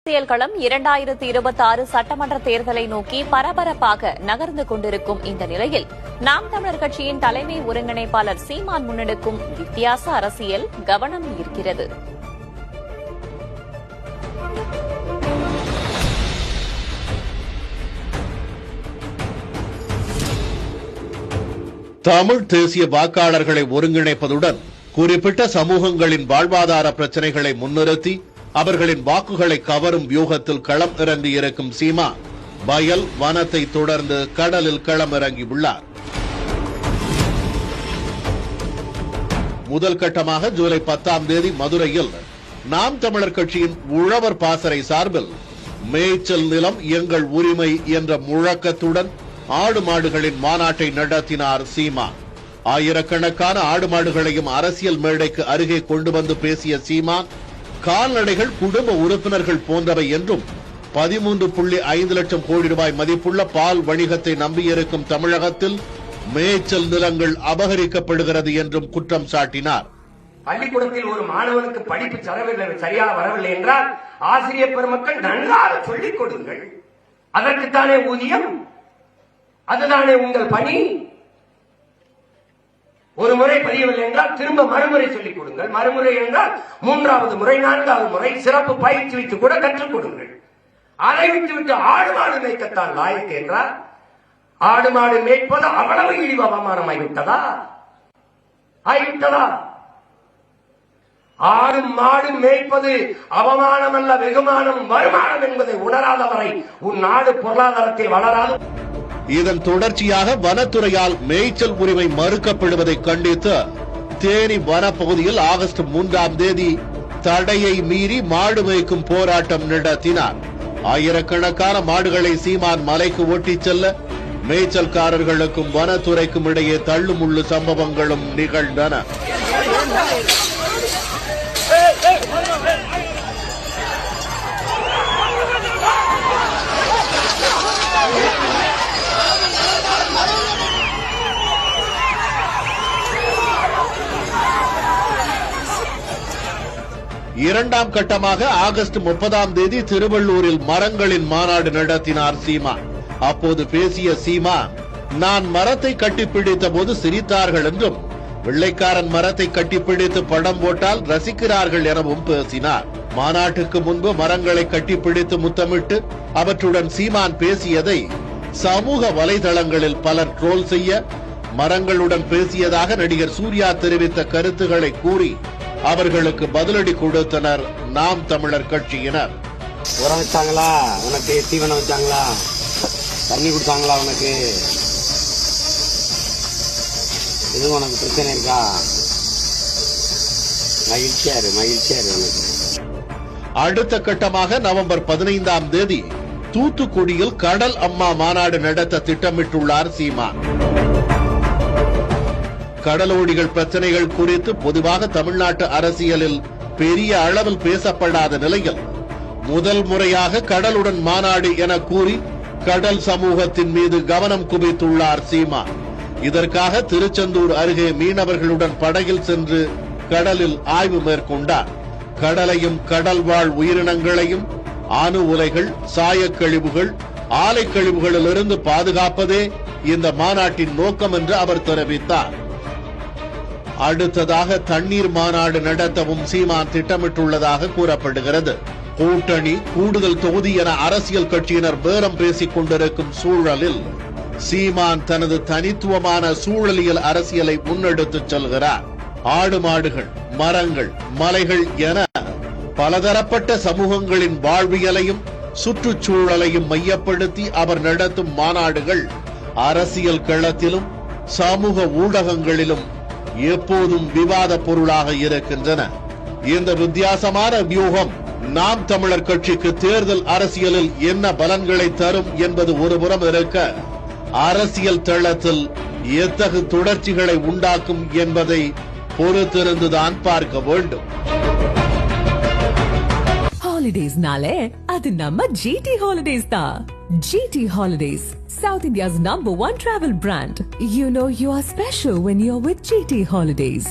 அரசியல் களம் 2026 சட்டமன்ற தேர்தலை நோக்கி பரபரப்பாக நகர்ந்து கொண்டிருக்கும் இந்த நிலையில் நாம் தமிழர் கட்சியின் தலைமை ஒருங்கிணைப்பாளர் சீமான் முன்னெடுக்கும் வித்தியாச அரசியல் கவனம் ஈர்க்கிறது. தமிழ் தேசிய வாக்காளர்களை ஒருங்கிணைப்பதுடன் குறிப்பிட்ட சமூகங்களின் வாழ்வாதார பிரச்சினைகளை முன்னிறுத்தி அவர்களின் வாக்குகளை கவரும் வியூகத்தில் களம் இறங்கியிருக்கும் சீமான் வயல் வனத்தை தொடர்ந்து கடலில் களமிறங்கியுள்ளார். முதல் கட்டமாக ஜூலை 10ஆம் தேதி மதுரையில் நாம் தமிழர் கட்சியின் உழவர் பாசறை சார்பில் மேய்ச்சல் நிலம் எங்கள் உரிமை என்ற முழக்கத்துடன் ஆடு மாடுகளின் மாநாட்டை நடத்தினார் சீமான். ஆயிரக்கணக்கான ஆடு மாடுகளையும் அரசியல் மேடைக்கு அருகே கொண்டு வந்து பேசிய சீமான், கால்நடைகள் குடும்ப உறுப்பினர்கள் போன்றவை என்றும் 13.5 லட்சம் கோடி ரூபாய் மதிப்புள்ள பால் வணிகத்தை நம்பியிருக்கும் தமிழகத்தில் மேய்ச்சல் நிலங்கள் அபகரிக்கப்படுகிறது என்றும் குற்றம் சாட்டினார். பள்ளிக்கூடத்தில் ஒரு மாணவனுக்கு படிப்பு சரியாக வரவில்லை என்றால் ஆசிரியர் பெருமக்கள் நன்றாக சொல்லிக் கொடுங்கள். அதற்குத்தானே ஊதியம், அதுதானே உங்கள் பணி. ஒரு முறை பதியவில்லை என்றால் திரும்ப மறுமுறை சொல்லிக் கொடுங்கள். மறுமுறை என்றால் 3வது முறை 4வது முறை சிறப்பு பயிற்சி வைத்து கூட கற்றுக் கொடுங்கள். அதை விட்டுவிட்டு ஆடு மாடு மேய்க்கத்தான் லாயக்கு என்றால் ஆடு மாடு மேய்ப்பது அவ்வளவு இழிவு அவமானம் ஆகிவிட்டதா? ஆடு மாடு மேய்ப்பது அவமானம் அல்ல, வெகுமானம், வருமானம் என்பதை உணராதவரை உன் நாடு பொருளாதாரத்தில் வளராது. இதன் தொடர்ச்சியாக வனத்துறையால் மேய்ச்சல் உரிமை மறுக்கப்படுவதை கண்டித்து தேனி வனப்பகுதியில் ஆகஸ்ட் 3ஆம் தேதி தடையை மீறி மாடு மேய்க்கும் போராட்டம் நடத்தினார். ஆயிரக்கணக்கான மாடுகளை சீமான் மலைக்கு ஓட்டிச் செல்ல மேய்ச்சல்காரர்களுக்கும் வனத்துறைக்கும் இடையே தள்ளுமுள்ளு சம்பவங்களும் நிகழ்ந்தன. இரண்டாம் கட்டமாக ஆகஸ்ட் 30ஆம் தேதி திருவள்ளூரில் மரங்களின் மாநாடு நடத்தினார் சீமான். அப்போது பேசிய சீமான், நான் மரத்தை கட்டிப்பிடித்த போது சிரித்தார்கள் என்றும் வெள்ளைக்காரன் மரத்தை கட்டிப்பிடித்து படம் போட்டால் ரசிக்கிறார்கள் எனவும் பேசினார். மாநாட்டுக்கு முன்பு மரங்களை கட்டிப்பிடித்து முத்தமிட்டு அவற்றுடன் சீமான் பேசியதை சமூக வலைதளங்களில் பலர் ட்ரோல் செய்ய, மரங்களுடன் பேசியதாக நடிகர் சூர்யா தெரிவித்த கருத்துக்களை கூறி அவர்களுக்கு பதிலடி கொடுத்தனர் நாம் தமிழர் கட்சியினர். உரம் வச்சாங்களா உனக்கு? தீவனம் வச்சாங்களா? தண்ணி கொடுத்தாங்களா உனக்கு? எதுவும் உனக்கு பிரச்சனை இருக்கா? மகிழ்ச்சியாரு உனக்கு. அடுத்த கட்டமாக நவம்பர் 15ஆம் தேதி தூத்துக்குடியில் கடல் அம்மா மாநாடு நடத்த திட்டமிட்டுள்ளார் சீமான். கடலோடிகள் பிரச்சனைகள் குறித்து பொதுவாக தமிழ்நாட்டு அரசியலில் பெரிய அளவில் பேசப்படாத நிலையில் முதல் முறையாக கடலுடன் மாநாடு என கூறி கடல் சமூகத்தின் மீது கவனம் குவித்துள்ளார் சீமான். இதற்காக திருச்செந்தூர் அருகே மீனவர்களுடன் படகில் சென்று கடலில் ஆய்வு மேற்கொண்டார். கடலையும் கடல் வாழ் உயிரினங்களையும் அணு உலைகள், சாயக்கழிவுகள், ஆலை கழிவுகளிலிருந்து பாதுகாப்பதே இந்த மாநாட்டின் நோக்கம் என்று அவர் தெரிவித்தார். அடுத்ததாக தண்ணீர் மாநாடு நடத்தவும் சீமான் திட்டமிட்டுள்ளதாக கூறப்படுகிறது. கூட்டணி, கூடுதல் தொகுதி என அரசியல் கட்சியினர் பேரம் பேசிக் கொண்டிருக்கும் சூழலில் சீமான் தனது தனித்துவமான சூழலியல் அரசியலை முன்னெடுத்துச் செல்கிறார். ஆடு மாடுகள், மரங்கள், மலைகள் என பலதரப்பட்ட சமூகங்களின் வாழ்வியலையும் சுற்றுச்சூழலையும் மையப்படுத்தி அவர் நடத்தும் மாநாடுகள் அரசியல் களத்திலும் சமூக ஊடகங்களிலும் எப்போதும் விவாத பொருளாக இருக்கின்றன. இந்த வித்தியாசமான வியூகம் நாம் தமிழர் கட்சிக்கு தேர்தல் அரசியலில் என்ன பலன்களை தரும் என்பது ஒருபுறம் இருக்க, அரசியல் தளத்தில் எத்தகு தொடர்ச்சிகளை உண்டாக்கும் என்பதை பொறுத்திருந்துதான் பார்க்க வேண்டும். ஹாலிடேஸ்னாலே அது நம்ம GT Holidays தான். GT Holidays, South India's #1 travel brand. You know you are special when you're with GT Holidays.